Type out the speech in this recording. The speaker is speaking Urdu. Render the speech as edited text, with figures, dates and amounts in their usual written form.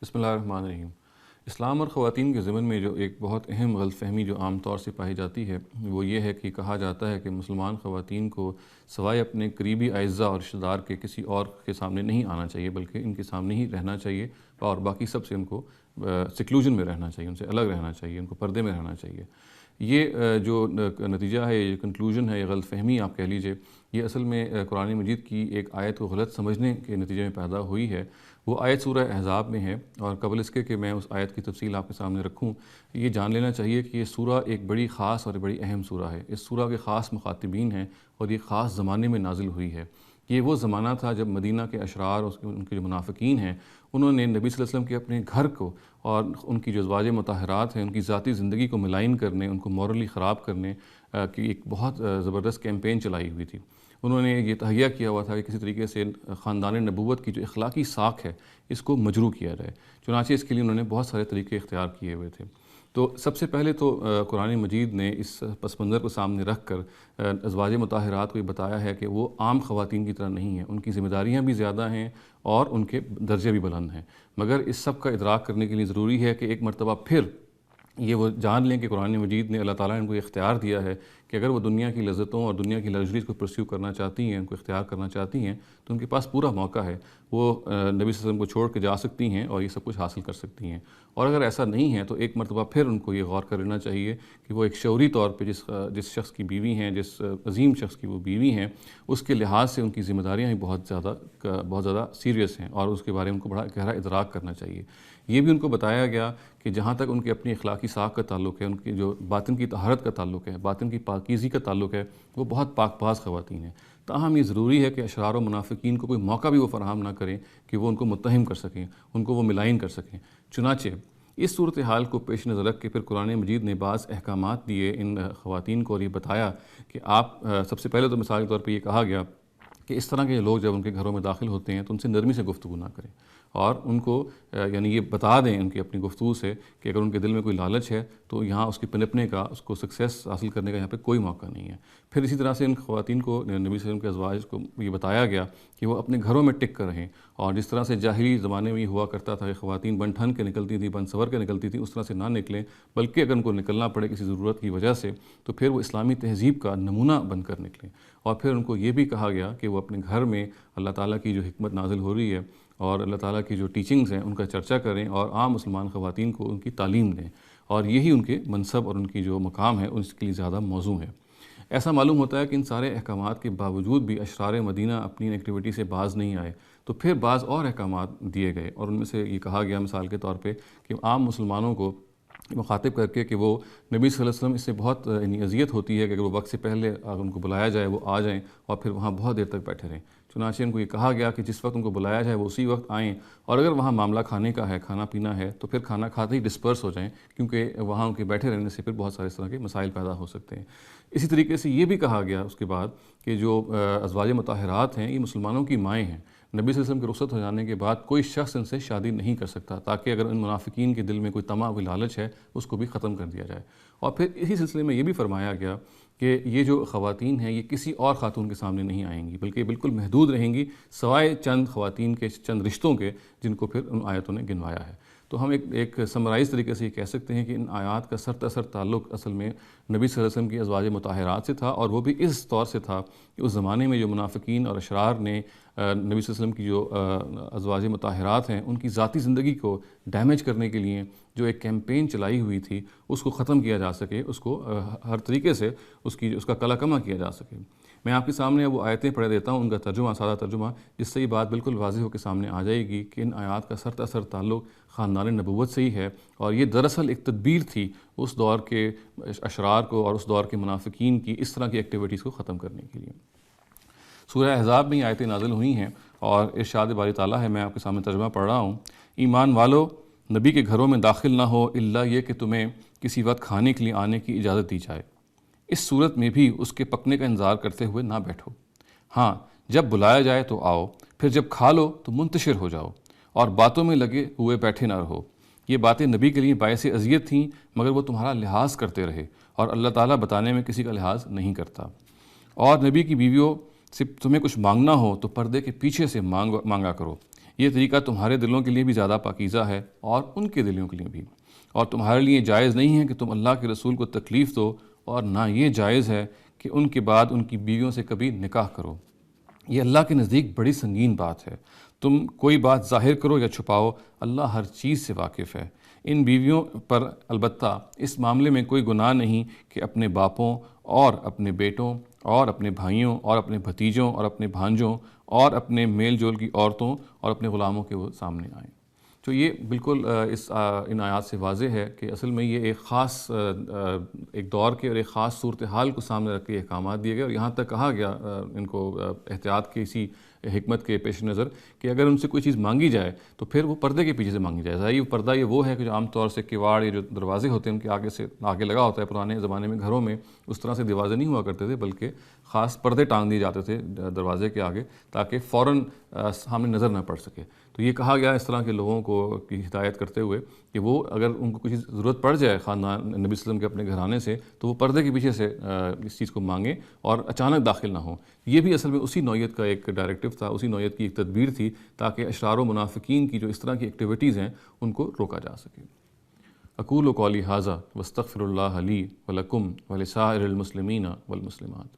بسم اللہ الرحمن الرحیم۔ اسلام اور خواتین کے ضمن میں جو ایک بہت اہم غلط فہمی جو عام طور سے پائی جاتی ہے وہ یہ ہے کہ کہا جاتا ہے کہ مسلمان خواتین کو سوائے اپنے قریبی اعزاء اور رشتہ دار کے کسی اور کے سامنے نہیں آنا چاہیے، بلکہ ان کے سامنے ہی رہنا چاہیے اور باقی سب سے ان کو سیکلوژن میں رہنا چاہیے، ان سے الگ رہنا چاہیے، ان کو پردے میں رہنا چاہیے۔ یہ جو نتیجہ ہے، یہ کنکلوژن ہے، یہ غلط فہمی آپ کہہ لیجئے، یہ اصل میں قرآن مجید کی ایک آیت کو غلط سمجھنے کے نتیجے میں پیدا ہوئی ہے۔ وہ آیت سورہ احزاب میں ہے، اور قبل اس کے کہ میں اس آیت کی تفصیل آپ کے سامنے رکھوں، یہ جان لینا چاہیے کہ یہ سورہ ایک بڑی خاص اور بڑی اہم سورہ ہے۔ اس سورہ کے خاص مخاطبین ہیں اور یہ خاص زمانے میں نازل ہوئی ہے۔ یہ وہ زمانہ تھا جب مدینہ کے اشرار اور ان کے جو منافقین ہیں، انہوں نے نبی صلی اللہ علیہ وسلم کے اپنے گھر کو اور ان کی جو ازواج مطہرات ہیں ان کی ذاتی زندگی کو ملائن کرنے، ان کو مورلی خراب کرنے کی ایک بہت زبردست کیمپین چلائی ہوئی تھی۔ انہوں نے یہ تہیہ کیا ہوا تھا کہ کسی طریقے سے خاندان نبوت کی جو اخلاقی ساکھ ہے اس کو مجروح کیا جائے۔ چنانچہ اس کے لیے انہوں نے بہت سارے طریقے اختیار کیے ہوئے تھے۔ تو سب سے پہلے تو قرآن مجید نے اس پس منظر کو سامنے رکھ کر ازواج مطہرات کو یہ بتایا ہے کہ وہ عام خواتین کی طرح نہیں ہیں، ان کی ذمہ داریاں بھی زیادہ ہیں اور ان کے درجے بھی بلند ہیں۔ مگر اس سب کا ادراک کرنے کے لیے ضروری ہے کہ ایک مرتبہ پھر یہ وہ جان لیں کہ قرآن مجید نے اللہ تعالیٰ نے ان کو اختیار دیا ہے کہ اگر وہ دنیا کی لذتوں اور دنیا کی لگژریز کو پرسیو کرنا چاہتی ہیں، ان کو اختیار کرنا چاہتی ہیں، تو ان کے پاس پورا موقع ہے، وہ نبی صلی اللہ علیہ وسلم کو چھوڑ کے جا سکتی ہیں اور یہ سب کچھ حاصل کر سکتی ہیں۔ اور اگر ایسا نہیں ہے تو ایک مرتبہ پھر ان کو یہ غور کر لینا چاہیے کہ وہ ایک شعوری طور پہ جس شخص کی بیوی ہیں، جس عظیم شخص کی وہ بیوی ہیں، اس کے لحاظ سے ان کی ذمہ داریاں بھی بہت زیادہ سیریس ہیں اور اس کے بارے میں ان کو بڑا گہرا ادراک کرنا چاہیے۔ یہ بھی ان کو بتایا گیا کہ جہاں تک ان کی اپنی اخلاقی ساکھ کا تعلق ہے، ان کی جو باطن کی طہارت کا تعلق ہے، باطن کی پاکیزگی کا تعلق ہے، وہ بہت پاک باز خواتین ہیں۔ تاہم یہ ضروری ہے کہ اشرار و منافقین کو کوئی موقع بھی وہ فراہم نہ کریں کہ وہ ان کو متہم کر سکیں، ان کو وہ ملائن کر سکیں۔ چنانچہ اس صورتحال کو پیش نظر رکھ کے پھر قرآن مجید نے بعض احکامات دیے ان خواتین کو اور یہ بتایا کہ آپ سب سے پہلے تو مثال کے طور پہ یہ کہا گیا کہ اس طرح کے لوگ جب ان کے گھروں میں داخل ہوتے ہیں تو ان سے نرمی سے گفتگو نہ کریں اور ان کو یعنی یہ بتا دیں ان کی اپنی گفتگو سے کہ اگر ان کے دل میں کوئی لالچ ہے تو یہاں اس کے پنپنے کا، اس کو سکسیس حاصل کرنے کا یہاں پہ کوئی موقع نہیں ہے۔ پھر اسی طرح سے ان خواتین کو نبی صلی اللہ علیہ وسلم کے ازواج کو یہ بتایا گیا کہ وہ اپنے گھروں میں ٹک کر رہیں، اور جس طرح سے جاہلی زمانے میں یہ ہوا کرتا تھا کہ خواتین بن ٹھن کے نکلتی تھیں، بن سور کے نکلتی تھیں، اس طرح سے نہ نکلیں، بلکہ اگر ان کو نکلنا پڑے کسی ضرورت کی وجہ سے تو پھر وہ اسلامی تہذیب کا نمونہ بن کر نکلیں۔ اور پھر ان کو یہ بھی کہا گیا کہ وہ اپنے گھر میں اللہ تعالیٰ کی جو حکمت نازل ہو رہی ہے اور اللہ تعالیٰ کی جو ٹیچنگز ہیں ان کا چرچا کریں اور عام مسلمان خواتین کو ان کی تعلیم دیں، اور یہی ان کے منصب اور ان کی جو مقام ہے اس کے لیے زیادہ موزوں ہے۔ ایسا معلوم ہوتا ہے کہ ان سارے احکامات کے باوجود بھی اشرار مدینہ اپنی ایکٹیویٹی سے باز نہیں آئے، تو پھر بعض اور احکامات دیے گئے، اور ان میں سے یہ کہا گیا مثال کے طور پہ کہ عام مسلمانوں کو مخاطب کر کے کہ وہ نبی صلی اللہ علیہ وسلم اس سے بہت اذیت ہوتی ہے کہ اگر وہ وقت سے پہلے اگر ان کو بلایا جائے وہ آ جائیں اور پھر وہاں بہت دیر تک بیٹھے رہیں۔ چنانچہ ان کو یہ کہا گیا کہ جس وقت ان کو بلایا جائے وہ اسی وقت آئیں، اور اگر وہاں معاملہ کھانے کا ہے، کھانا پینا ہے، تو پھر کھانا کھاتے ہی ڈسپرس ہو جائیں، کیونکہ وہاں ان کے بیٹھے رہنے سے پھر بہت سارے اس طرح کے مسائل پیدا ہو سکتے ہیں۔ اسی طریقے سے یہ بھی کہا گیا اس کے بعد کہ جو ازواج مطہرات ہیں یہ مسلمانوں کی مائیں ہیں، نبی صلی اللہ علیہ وسلم کے رخصت ہو جانے کے بعد کوئی شخص ان سے شادی نہیں کر سکتا، تاکہ اگر ان منافقین کے دل میں کوئی طمع، کوئی لالچ ہے اس کو بھی ختم کر دیا جائے۔ اور پھر اسی سلسلے میں یہ بھی فرمایا گیا کہ یہ جو خواتین ہیں یہ کسی اور خاتون کے سامنے نہیں آئیں گی، بلکہ بالکل محدود رہیں گی سوائے چند خواتین کے چند رشتوں کے جن کو پھر ان آیتوں نے گنوایا ہے۔ تو ہم ایک سمرائز طریقے سے یہ کہہ سکتے ہیں کہ ان آیات کا سرتاسر تعلق اصل میں نبی صلی اللہ علیہ وسلم کی ازواج مطہرات سے تھا، اور وہ بھی اس طور سے تھا کہ اس زمانے میں جو منافقین اور اشرار نے نبی صلی اللہ علیہ وسلم کی جو ازواج مطہرات ہیں ان کی ذاتی زندگی کو ڈیمیج کرنے کے لیے جو ایک کیمپین چلائی ہوئی تھی اس کو ختم کیا جا سکے، اس کو ہر طریقے سے اس کا کلا کما کیا جا سکے۔ میں آپ کے سامنے وہ آیتیں پڑھ دیتا ہوں، ان کا ترجمہ، سادہ ترجمہ، جس سے یہ بات بالکل واضح ہو کے سامنے آ جائے گی کہ ان آیات کا سرتاسر تعلق خاندان نبوت سے ہی ہے، اور یہ دراصل ایک تدبیر تھی اس دور کے اشرار کو اور اس دور کے منافقین کی اس طرح کی ایکٹیویٹیز کو ختم کرنے کے لیے۔ سورہ احزاب میں یہ آیتیں نازل ہوئی ہیں اور ارشاد باری تعالیٰ ہے، میں آپ کے سامنے ترجمہ پڑھ رہا ہوں۔ ایمان والو، نبی کے گھروں میں داخل نہ ہو الا یہ کہ تمہیں کسی وقت کھانے کے لیے آنے کی اجازت دی جائے، اس صورت میں بھی اس کے پکنے کا انتظار کرتے ہوئے نہ بیٹھو، ہاں جب بلایا جائے تو آؤ، پھر جب کھا لو تو منتشر ہو جاؤ اور باتوں میں لگے ہوئے بیٹھے نہ رہو۔ یہ باتیں نبی کے لیے باعث اذیت تھیں، مگر وہ تمہارا لحاظ کرتے رہے، اور اللہ تعالیٰ بتانے میں کسی کا لحاظ نہیں کرتا۔ اور نبی کی بیویوں سے تمہیں کچھ مانگنا ہو تو پردے کے پیچھے سے مانگا کرو، یہ طریقہ تمہارے دلوں کے لیے بھی زیادہ پاکیزہ ہے اور ان کے دلوں کے لیے بھی، اور تمہارے لیے جائز نہیں ہے کہ تم اللہ کے رسول کو تکلیف دو، اور نہ یہ جائز ہے کہ ان کے بعد ان کی بیویوں سے کبھی نکاح کرو۔ یہ اللہ کے نزدیک بڑی سنگین بات ہے۔ تم کوئی بات ظاہر کرو یا چھپاؤ، اللہ ہر چیز سے واقف ہے۔ ان بیویوں پر البتہ اس معاملے میں کوئی گناہ نہیں کہ اپنے باپوں اور اپنے بیٹوں اور اپنے بھائیوں اور اپنے بھتیجوں اور اپنے بھانجوں اور اپنے میل جول کی عورتوں اور اپنے غلاموں کے وہ سامنے آئیں۔ تو یہ بالکل ان آیات سے واضح ہے کہ اصل میں یہ ایک خاص ایک دور کے اور ایک خاص صورتحال کو سامنے رکھ کے احکامات دیے گئے، اور یہاں تک کہا گیا ان کو احتیاط کی اسی حکمت کے پیش نظر کہ اگر ان سے کوئی چیز مانگی جائے تو پھر وہ پردے کے پیچھے سے مانگی جائے۔ ظاہر پردہ یہ وہ ہے کہ جو عام طور سے کواڑ یا جو دروازے ہوتے ہیں ان کے آگے لگا ہوتا ہے، پرانے زمانے میں گھروں میں اس طرح سے دروازے نہیں ہوا کرتے تھے، بلکہ خاص پردے ٹانگ دیے جاتے تھے دروازے کے آگے تاکہ فوراً سامنے نظر نہ پڑ سکے۔ تو یہ کہا گیا اس طرح کے لوگوں کو کی ہدایت کرتے ہوئے کہ وہ اگر ان کو کچھ ضرورت پڑ جائے خاندان نبی صلی اللہ علیہ وسلم کے اپنے گھرانے سے تو وہ پردے کے پیچھے سے اس چیز کو مانگیں اور اچانک داخل نہ ہوں۔ یہ بھی اصل میں اسی نوعیت کا ایک ڈائریکٹو تھا، اسی نوعیت کی ایک تدبیر تھی تاکہ اشرار و منافقین کی جو اس طرح کی ایکٹیویٹیز ہیں ان کو روکا جا سکے۔ اقول قولی ھذا واستغفر اللہ لی ولکم ولسائر المسلمین والمسلمات۔